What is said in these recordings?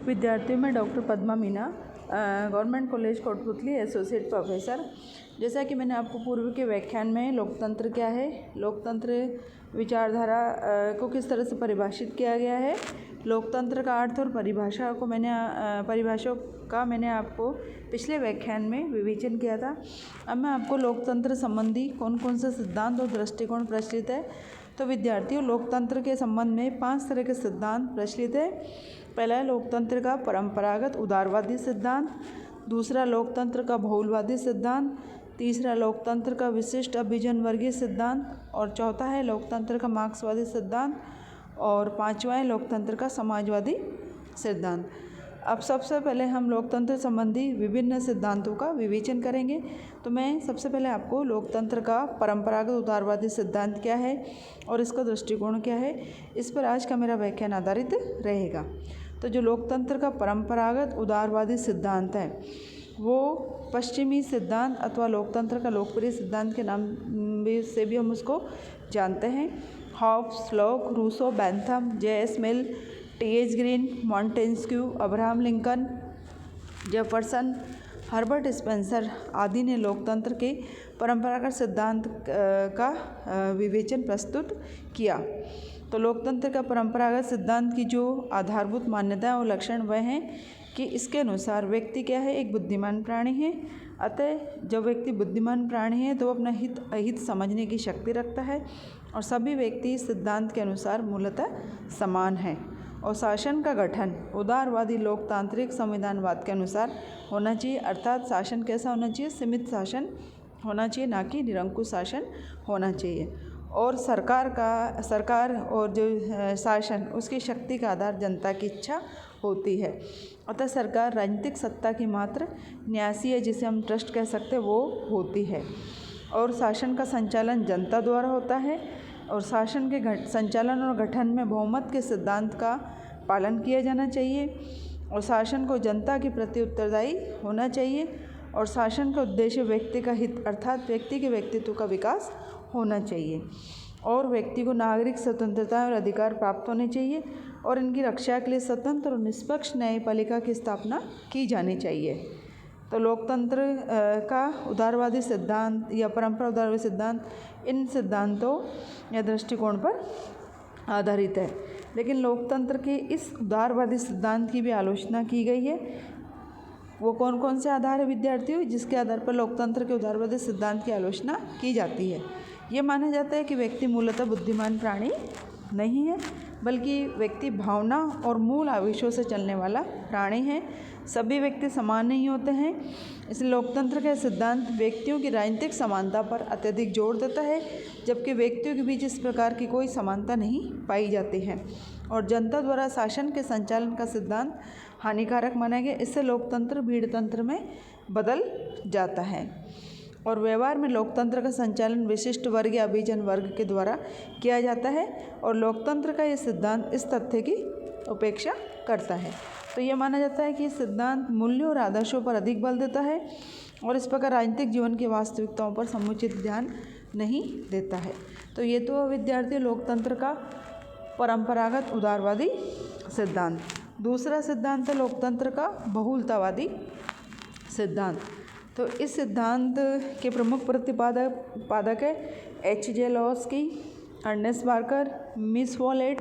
विद्यार्थियों में doctor Padma Meena, government college Kotputli, associate professor. जैसा कि मैंने आपको पूर्व के व्याख्यान में लोकतंत्र क्या है, लोकतंत्र विचारधारा को किस तरह से परिभाषित किया गया है, लोकतंत्र का अर्थ और परिभाषाओं का मैंने आपको पिछले व्याख्यान में विवेचन किया था। अब मैं आपको लोकतंत्र संबंधी कौन कौन से सिद्धांत और दृष्टिकोण प्रचलित है। तो विद्यार्थियों, लोकतंत्र के संबंध में 5 तरह के सिद्धांत प्रचलित है। पहला है लोकतंत्र का परंपरागत उदारवादी सिद्धांत, दूसरा लोकतंत्र का बहुलवादी सिद्धांत, तीसरा लोकतंत्र का विशिष्ट अभिजन वर्गीय सिद्धांत, और चौथा है लोकतंत्र का मार्क्सवादी सिद्धांत, और पांचवा है लोकतंत्र का समाजवादी सिद्धांत। अब सबसे पहले हम लोकतंत्र संबंधी विभिन्न सिद्धांतों का विवेचन करेंगे। तो मैं सबसे पहले आपको लोकतंत्र का परंपरागत उदारवादी सिद्धांत क्या है और इसका दृष्टिकोण क्या है, इस पर आज का मेरा व्याख्यान आधारित रहेगा। तो जो लोकतंत्र का परंपरागत उदारवादी सिद्धांत है वो पश्चिमी सिद्धांत अथवा लोकतंत्र का लोकप्रिय सिद्धांत के नाम से भी हम उसको जानते हैं। Hobbes, Locke, Rousseau, Bentham, J S. Mill, T H. Green, Montesquieu, Abraham Lincoln, Jefferson, Herbert Spencer आदि ने लोकतंत्र के परंपरागत सिद्धांत का विवेचन प्रस्तुत किया। तो लोकतंत्र का परंपरागत सिद्धांत की जो आधारभूत मान्यता और लक्षण वह हैं कि इसके अनुसार व्यक्ति क्या है, एक बुद्धिमान प्राणी है। अतः जब व्यक्ति बुद्धिमान प्राणी है तो वो अपना हित अहित समझने की शक्ति रखता है और सभी व्यक्ति इस सिद्धांत के अनुसार मूलतः समान है। और शासन का गठन उदारवादी लोकतांत्रिक संविधानवाद के अनुसार होना चाहिए, अर्थात शासन कैसा होना चाहिए, सीमित शासन होना चाहिए, ना कि निरंकुश शासन होना चाहिए। और सरकार और जो शासन उसकी शक्ति का आधार जनता की इच्छा होती है। अतः सरकार राजनीतिक सत्ता की मात्र न्यासी है, जिसे हम ट्रस्ट कह सकते हैं, वो होती है। और शासन का संचालन जनता द्वारा होता है और शासन के संचालन और गठन में बहुमत के सिद्धांत का पालन किया जाना चाहिए और शासन को जनता के प्रति उत्तरदायी होना चाहिए और शासन का उद्देश्य व्यक्ति का हित अर्थात व्यक्ति के व्यक्तित्व का विकास होना चाहिए और व्यक्ति को नागरिक स्वतंत्रता और अधिकार प्राप्त होने चाहिए और इनकी रक्षा के लिए स्वतंत्र और निष्पक्ष न्यायपालिका की स्थापना की जानी चाहिए। तो लोकतंत्र का उदारवादी सिद्धांत या परंपरा उदारवादी सिद्धांत इन सिद्धांतों या दृष्टिकोण पर आधारित है। लेकिन लोकतंत्र के इस उदारवादी सिद्धांत की भी आलोचना की गई है। वो कौन कौन से आधार है विद्यार्थियों, जिसके आधार पर लोकतंत्र के उदारवादी सिद्धांत की आलोचना की जाती है? ये माना जाता है कि व्यक्ति मूलतः बुद्धिमान प्राणी नहीं है, बल्कि व्यक्ति भावना और मूल आवेशों से चलने वाला प्राणी है। सभी व्यक्ति समान नहीं होते हैं, इसलिए लोकतंत्र का सिद्धांत व्यक्तियों की राजनीतिक समानता पर अत्यधिक जोर देता है, जबकि व्यक्तियों के बीच इस प्रकार की कोई समानता नहीं पाई जाती है। और जनता द्वारा शासन के संचालन का सिद्धांत हानिकारक माना गया। इससे लोकतंत्र भीड़तंत्र में बदल जाता है और व्यवहार में लोकतंत्र का संचालन विशिष्ट वर्ग या अभिजन वर्ग के द्वारा किया जाता है और लोकतंत्र का यह सिद्धांत इस तथ्य की उपेक्षा करता है। तो यह माना जाता है कि ये सिद्धांत मूल्यों और आदर्शों पर अधिक बल देता है और इस प्रकार राजनीतिक जीवन की वास्तविकताओं पर समुचित ध्यान नहीं देता है। तो ये तो विद्यार्थी लोकतंत्र का परंपरागत उदारवादी सिद्धांत। दूसरा सिद्धांत है लोकतंत्र का बहुलतावादी सिद्धांत। तो इस सिद्धांत के प्रमुख प्रतिपादक है H.J. Laski, Ernest Barker, Miss वॉलेट,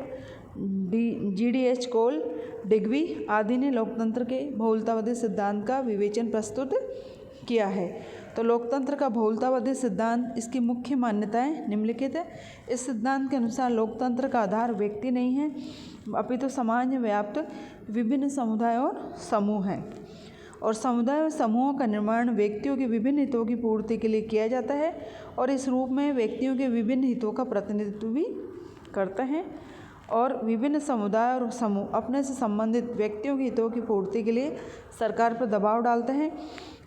G.D.H. कोल, डिग्बी आदि ने लोकतंत्र के बहुलतावादी सिद्धांत का विवेचन प्रस्तुत किया है। तो लोकतंत्र का बहुलतावादी सिद्धांत, इसकी मुख्य मान्यताएं निम्नलिखित है। इस सिद्धांत के अनुसार लोकतंत्र का आधार व्यक्ति नहीं है, अपितु समाज में व्याप्त विभिन्न समुदाय और समूह हैं और समुदाय और समूहों का निर्माण व्यक्तियों के विभिन्न हितों की पूर्ति के लिए किया जाता है और इस रूप में व्यक्तियों के विभिन्न हितों का प्रतिनिधित्व भी करते हैं और विभिन्न समुदाय और समूह अपने से संबंधित व्यक्तियों के हितों की पूर्ति के लिए सरकार पर दबाव डालते हैं।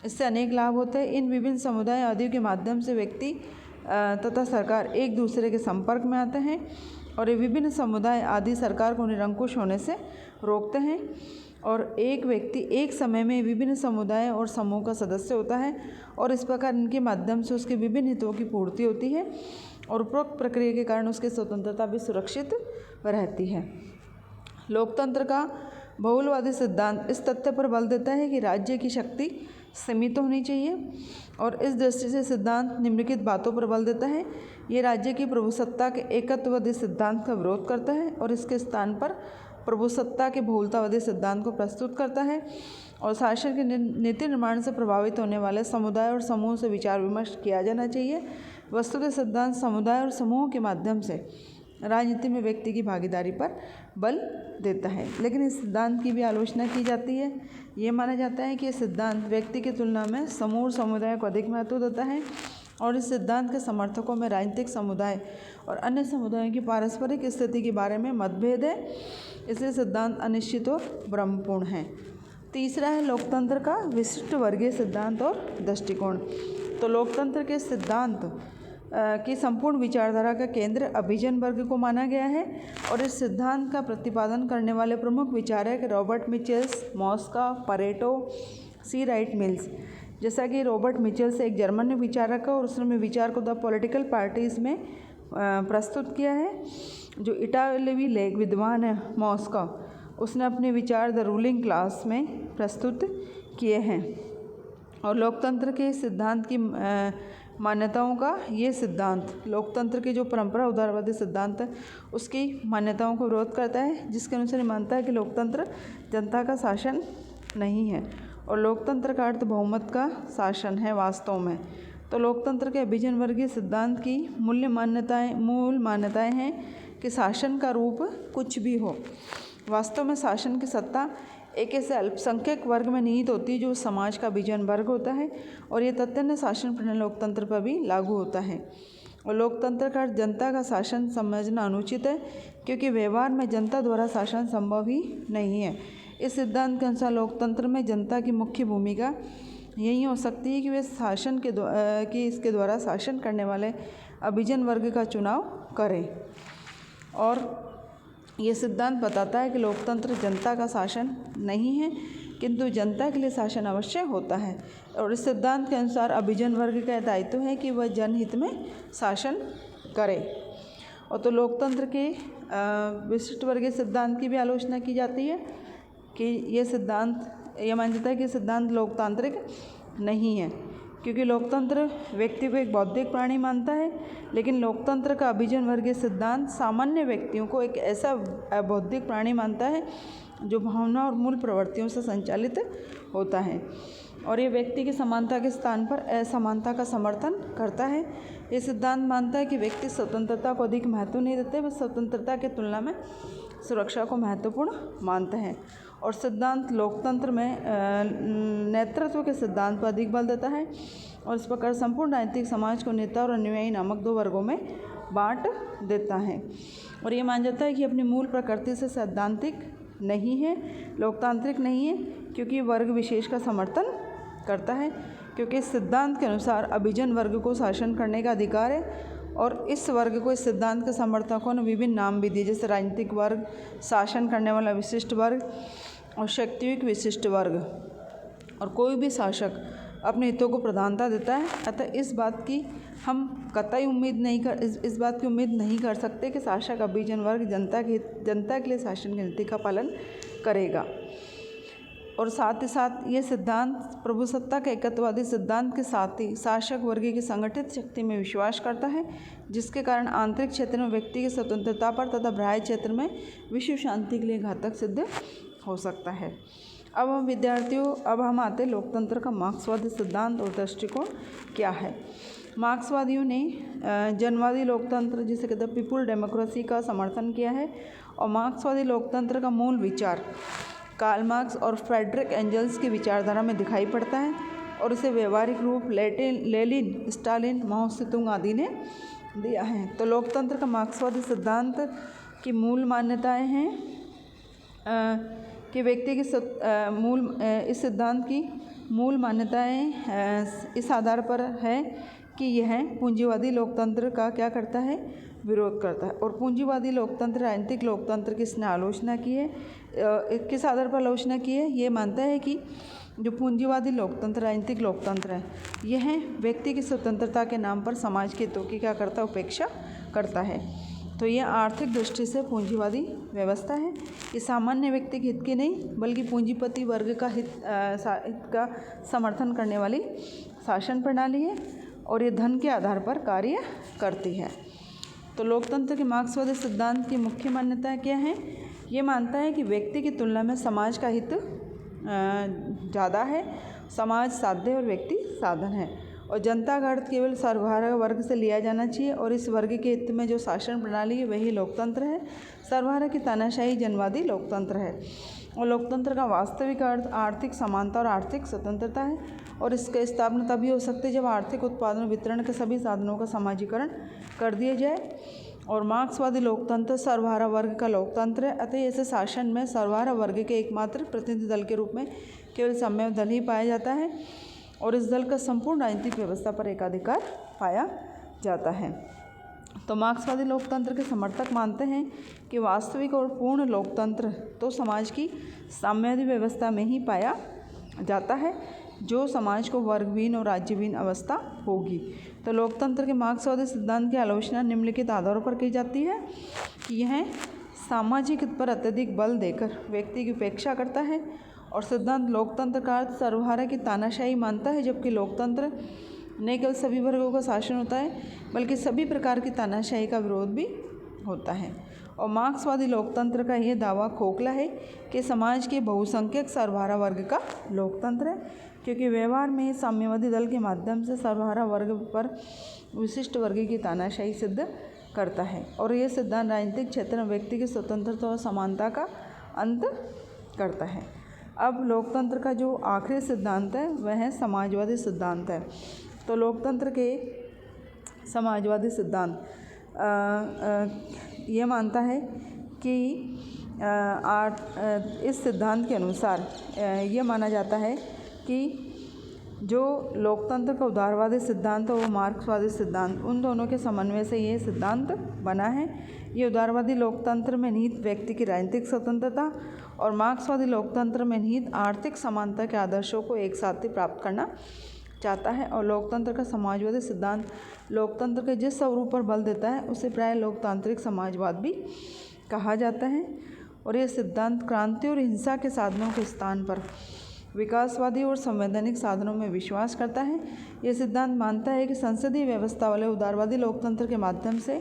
इससे अनेक लाभ होते हैं। इन विभिन्न समुदाय आदियों के माध्यम से व्यक्ति तथा सरकार एक दूसरे के संपर्क में आते हैं और ये विभिन्न समुदाय आदि सरकार को निरंकुश होने से रोकते हैं और एक व्यक्ति एक समय में विभिन्न समुदाय और समूह का सदस्य होता है और इस प्रकार इनके माध्यम से उसके विभिन्न हितों की पूर्ति होती है और उपरोक्त प्रक्रिया के कारण उसकी स्वतंत्रता भी सुरक्षित रहती है। लोकतंत्र का बहुलवादी सिद्धांत इस तथ्य पर बल देता है कि राज्य की शक्ति सीमित होनी चाहिए, और इस दृष्टि से सिद्धांत निम्नलिखित बातों पर बल देता है। ये राज्य की प्रभुसत्ता के एकत्ववादी सिद्धांत का विरोध करता है और इसके स्थान पर प्रभुसत्ता के बहुलतावादी सिद्धांत को प्रस्तुत करता है, और शासन के नीति निर्माण से प्रभावित होने वाले समुदाय और समूह से विचार विमर्श किया जाना चाहिए। वस्तुतः सिद्धांत समुदाय और समूह के माध्यम से राजनीति में व्यक्ति की भागीदारी पर बल देता है, लेकिन इस सिद्धांत की भी आलोचना की जाती है। ये माना जाता है कि यह सिद्धांत व्यक्ति की तुलना में समूह और समुदाय को अधिक महत्व देता है, और इस सिद्धांत के समर्थकों में राजनीतिक समुदाय और अन्य समुदायों की पारस्परिक स्थिति के बारे में मतभेद है, इसलिए सिद्धांत अनिश्चित और भ्रमपूर्ण है। तीसरा है लोकतंत्र का विशिष्ट वर्गीय सिद्धांत और दृष्टिकोण। तो लोकतंत्र के सिद्धांत की संपूर्ण विचारधारा का केंद्र अभिजन वर्ग को माना गया है, और इस सिद्धांत का प्रतिपादन करने वाले प्रमुख विचारक रॉबर्ट मिचेल्स, मॉस्का, परेटो, सी राइट मिल्स। जैसा कि रॉबर्ट मिचेल्स एक जर्मन विचारक है और उसने विचार को द पॉलिटिकल पार्टीज़ में प्रस्तुत किया है। जो इटालवी लेख विद्वान है मॉस्का, उसने अपने विचार द रूलिंग क्लास में प्रस्तुत किए हैं, और लोकतंत्र के सिद्धांत की मान्यताओं का ये सिद्धांत लोकतंत्र की जो परंपरा उदारवादी सिद्धांत है उसकी मान्यताओं को विरोध करता है, जिसके अनुसार मानता है कि लोकतंत्र जनता का शासन नहीं है और लोकतंत्र का अर्थ बहुमत का शासन है वास्तव में। तो लोकतंत्र के अभिजन वर्गीय सिद्धांत की मूल मान्यताएं हैं कि शासन का रूप कुछ भी हो, वास्तव में शासन की सत्ता एक ऐसे अल्पसंख्यक वर्ग में निहित होती है जो समाज का अभिजन वर्ग होता है, और ये तथ्य शासन प्रणाली लोकतंत्र पर भी लागू होता है। और लोकतंत्र का अर्थ जनता का शासन समझना अनुचित है, क्योंकि व्यवहार में जनता द्वारा शासन संभव ही नहीं है। इस सिद्धांत के अनुसार लोकतंत्र में जनता की मुख्य भूमिका यही हो सकती है कि वे शासन के इसके द्वारा शासन करने वाले अभिजन वर्ग का चुनाव करें। और ये सिद्धांत बताता है कि लोकतंत्र जनता का शासन नहीं है, किंतु जनता के लिए शासन अवश्य होता है, और इस सिद्धांत के अनुसार अभिजन वर्ग का दायित्व है कि वह जनहित में शासन करे। और तो लोकतंत्र के विशिष्ट वर्गीय सिद्धांत की भी आलोचना की जाती है कि ये माना जाता है कि सिद्धांत लोकतांत्रिक नहीं है, क्योंकि लोकतंत्र व्यक्ति को एक बौद्धिक प्राणी मानता है, लेकिन लोकतंत्र का अभिजन वर्गीय सिद्धांत सामान्य व्यक्तियों को एक ऐसा बौद्धिक प्राणी मानता है जो भावना और मूल प्रवृत्तियों से संचालित होता है, और ये व्यक्ति की समानता के स्थान पर असमानता का समर्थन करता है। ये सिद्धांत मानता है कि व्यक्ति स्वतंत्रता को अधिक महत्व नहीं देते, वह स्वतंत्रता की तुलना में सुरक्षा को महत्वपूर्ण मानते हैं। और सिद्धांत लोकतंत्र में नेतृत्व के सिद्धांत पर अधिक बल देता है, और इस प्रकार संपूर्ण राजनीतिक समाज को नेता और अनुयायी नामक दो वर्गों में बांट देता है। और ये माना जाता है कि अपनी मूल प्रकृति से सैद्धांतिक नहीं है, लोकतांत्रिक नहीं है, क्योंकि वर्ग विशेष का समर्थन करता है, क्योंकि इस सिद्धांत के अनुसार अभिजन वर्ग को शासन करने का अधिकार है, और इस वर्ग को इस सिद्धांत के समर्थकों ने विभिन्न नाम भी दिए, जैसे राजनीतिक वर्ग, शासन करने वाला विशिष्ट वर्ग और शक्तियुक्त विशिष्ट वर्ग। और कोई भी शासक अपने हितों को प्रधानता देता है, अतः इस बात की हम कतई इस बात की उम्मीद नहीं कर सकते कि शासक अभिजन वर्ग जनता के लिए शासन की नीति का पालन करेगा। और साथ ही साथ ये सिद्धांत प्रभुसत्ता के एकत्ववादी सिद्धांत के साथ ही शासक वर्ग की संगठित शक्ति में विश्वास करता है, जिसके कारण आंतरिक क्षेत्र में व्यक्ति की स्वतंत्रता पर तथा बाह्य क्षेत्र में विश्व शांति के लिए घातक सिद्ध हो सकता है। अब हम आते लोकतंत्र का मार्क्सवादी सिद्धांत और दृष्टिकोण क्या है। मार्क्सवादियों ने जनवादी लोकतंत्र, जिसे कहते हैं पीपुल डेमोक्रेसी, का समर्थन किया है, और मार्क्सवादी लोकतंत्र का मूल विचार कार्ल मार्क्स और फ्रेडरिक एंजल्स की विचारधारा में दिखाई पड़ता है, और इसे व्यवहारिक रूप लेनिन, स्टालिन, माओ सेतुंग आदि ने दिया है। तो लोकतंत्र का मार्क्सवादी सिद्धांत की मूल मान्यताएं हैं कि व्यक्ति की इस सिद्धांत की मूल मान्यताएं इस आधार पर है कि यह पूंजीवादी लोकतंत्र का क्या करता है, विरोध करता है। और पूंजीवादी लोकतंत्र राजनीतिक लोकतंत्र की इसने आलोचना की है। किस आधार पर आलोचना की है? ये मानता है कि जो पूंजीवादी लोकतंत्र, राजनीतिक लोकतंत्र है, यह व्यक्ति की स्वतंत्रता के नाम पर समाज के हितों की क्या करता है, उपेक्षा करता है। तो ये आर्थिक दृष्टि से पूंजीवादी व्यवस्था है। ये सामान्य व्यक्ति के हित की नहीं बल्कि पूंजीपति वर्ग का हित का समर्थन करने वाली शासन प्रणाली है और ये धन के आधार पर कार्य करती है। तो लोकतंत्र के मार्क्सवादी सिद्धांत की मुख्य मान्यताएं क्या हैं? ये मानता है कि व्यक्ति की तुलना में समाज का हित ज़्यादा है, समाज साध्य और व्यक्ति साधन है, और जनता का अर्थ केवल सर्वहारा वर्ग से लिया जाना चाहिए और इस वर्ग के हित में जो शासन प्रणाली है वही लोकतंत्र है। सर्वहारा की तानाशाही जनवादी लोकतंत्र है और लोकतंत्र का वास्तविक अर्थ आर्थिक समानता और आर्थिक स्वतंत्रता है और इसका स्थापना तभी हो सकती है जब आर्थिक उत्पादन वितरण के सभी साधनों का समाजीकरण कर दिया जाए। और मार्क्सवादी लोकतंत्र सर्वहारा वर्ग का लोकतंत्र है, अतः ऐसे शासन में सर्वहारा वर्ग के एकमात्र प्रतिनिधि दल के रूप में केवल सम्यक दल ही पाया जाता है और इस दल का संपूर्ण राजनीतिक व्यवस्था पर एकाधिकार पाया जाता है। तो मार्क्सवादी लोकतंत्र के समर्थक मानते हैं कि वास्तविक और पूर्ण लोकतंत्र तो समाज की साम्यवादी व्यवस्था में ही पाया जाता है जो समाज को वर्गहीन और राज्यहीन अवस्था होगी। तो लोकतंत्र के मार्क्सवादी सिद्धांत की आलोचना निम्नलिखित आधारों पर की जाती है कि यह सामाजिक हित पर अत्यधिक बल देकर व्यक्ति की उपेक्षा करता है और सिद्धांत लोकतंत्र का अर्थ सर्वहारा की तानाशाही मानता है, जबकि लोकतंत्र न केवल सभी वर्गों का शासन होता है बल्कि सभी प्रकार की तानाशाही का विरोध भी होता है। और मार्क्सवादी लोकतंत्र का यह दावा खोखला है कि समाज के बहुसंख्यक सर्वहारा वर्ग का लोकतंत्र है, क्योंकि व्यवहार में साम्यवादी दल के माध्यम से सर्वहारा वर्ग पर विशिष्ट वर्ग की तानाशाही सिद्ध करता है और यह सिद्धांत राजनीतिक क्षेत्र में व्यक्ति की स्वतंत्रता और समानता का अंत करता है। अब लोकतंत्र का जो आखिरी सिद्धांत है वह है समाजवादी सिद्धांत है। तो लोकतंत्र के समाजवादी सिद्धांत ये मानता है कि इस सिद्धांत के अनुसार ये माना जाता है कि जो लोकतंत्र का उदारवादी सिद्धांत है वो मार्क्सवादी सिद्धांत, उन दोनों के समन्वय से ये सिद्धांत बना है। ये उदारवादी लोकतंत्र में निहित व्यक्ति की राजनीतिक स्वतंत्रता और मार्क्सवादी लोकतंत्र में निहित आर्थिक समानता के आदर्शों को एक साथ ही प्राप्त करना चाहता है। और लोकतंत्र का समाजवादी सिद्धांत लोकतंत्र के जिस स्वरूप पर बल देता है उसे प्राय लोकतांत्रिक समाजवाद भी कहा जाता है और यह सिद्धांत क्रांति और हिंसा के साधनों के स्थान पर विकासवादी और संवैधानिक साधनों में विश्वास करता है। यह सिद्धांत मानता है कि संसदीय व्यवस्था वाले उदारवादी लोकतंत्र के माध्यम से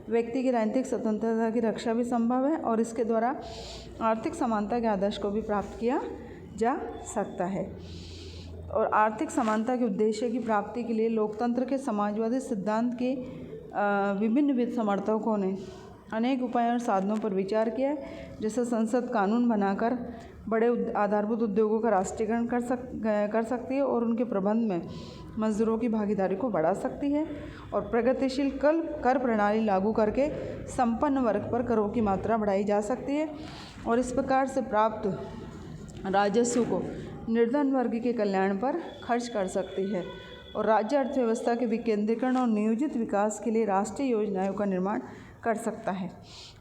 व्यक्ति की राजनीतिक स्वतंत्रता की रक्षा भी संभव है और इसके द्वारा आर्थिक समानता के आदर्श को भी प्राप्त किया जा सकता है। और आर्थिक समानता के उद्देश्य की प्राप्ति के लिए लोकतंत्र के समाजवादी सिद्धांत के विभिन्न समर्थकों ने अनेक उपायों और साधनों पर विचार किया है, जैसे संसद कानून बनाकर बड़े आधारभूत उद्योगों का राष्ट्रीयकरण कर सकती है और उनके प्रबंध में मजदूरों की भागीदारी को बढ़ा सकती है और प्रगतिशील कर प्रणाली लागू करके संपन्न वर्ग पर करों की मात्रा बढ़ाई जा सकती है और इस प्रकार से प्राप्त राजस्व को निर्धन वर्ग के कल्याण पर खर्च कर सकती है और राज्य अर्थव्यवस्था के विकेंद्रीकरण और नियोजित विकास के लिए राष्ट्रीय योजनाओं का निर्माण कर सकता है।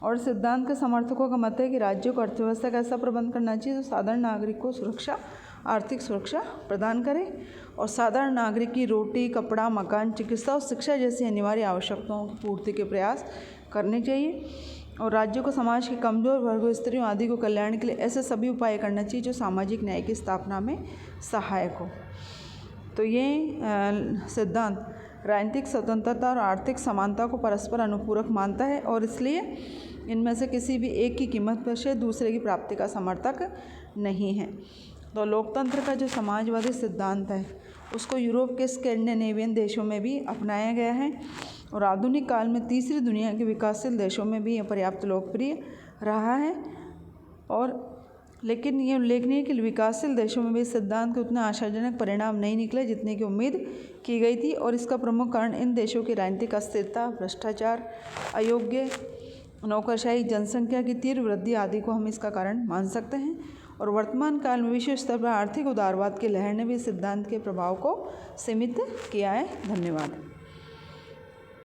और सिद्धांत के समर्थकों का मत है कि राज्यों को अर्थव्यवस्था का ऐसा प्रबंध करना चाहिए जो साधारण नागरिक को सुरक्षा, आर्थिक सुरक्षा प्रदान करे और साधारण नागरिक की रोटी, कपड़ा, मकान, चिकित्सा और शिक्षा जैसी अनिवार्य आवश्यकताओं की पूर्ति के प्रयास करने चाहिए और राज्यों को समाज के कमजोर वर्गों, स्त्रियों आदि को कल्याण के लिए ऐसे सभी उपाय करना चाहिए जो सामाजिक न्याय की स्थापना में सहायक हो। तो ये सिद्धांत राजनीतिक स्वतंत्रता और आर्थिक समानता को परस्पर अनुपूरक मानता है और इसलिए इनमें से किसी भी एक की कीमत पर से दूसरे की प्राप्ति का समर्थक नहीं है। तो लोकतंत्र का जो समाजवादी सिद्धांत है उसको यूरोप के स्कैंडिनेवियन देशों में भी अपनाया गया है और आधुनिक काल में तीसरी दुनिया के विकासशील देशों में भी यह पर्याप्त लोकप्रिय रहा है। और लेकिन ये उल्लेखनीय है कि विकासशील देशों में भी इस सिद्धांत के उतना आशाजनक परिणाम नहीं निकले जितने की उम्मीद की गई थी और इसका प्रमुख कारण इन देशों की राजनीतिक अस्थिरता, भ्रष्टाचार, अयोग्य नौकरशाही, जनसंख्या की तीव्र वृद्धि आदि को हम इसका कारण मान सकते हैं। और वर्तमान काल में विश्व स्तर पर आर्थिक उदारवाद के लहर ने भी सिद्धांत के प्रभाव को सीमित किया है। धन्यवाद।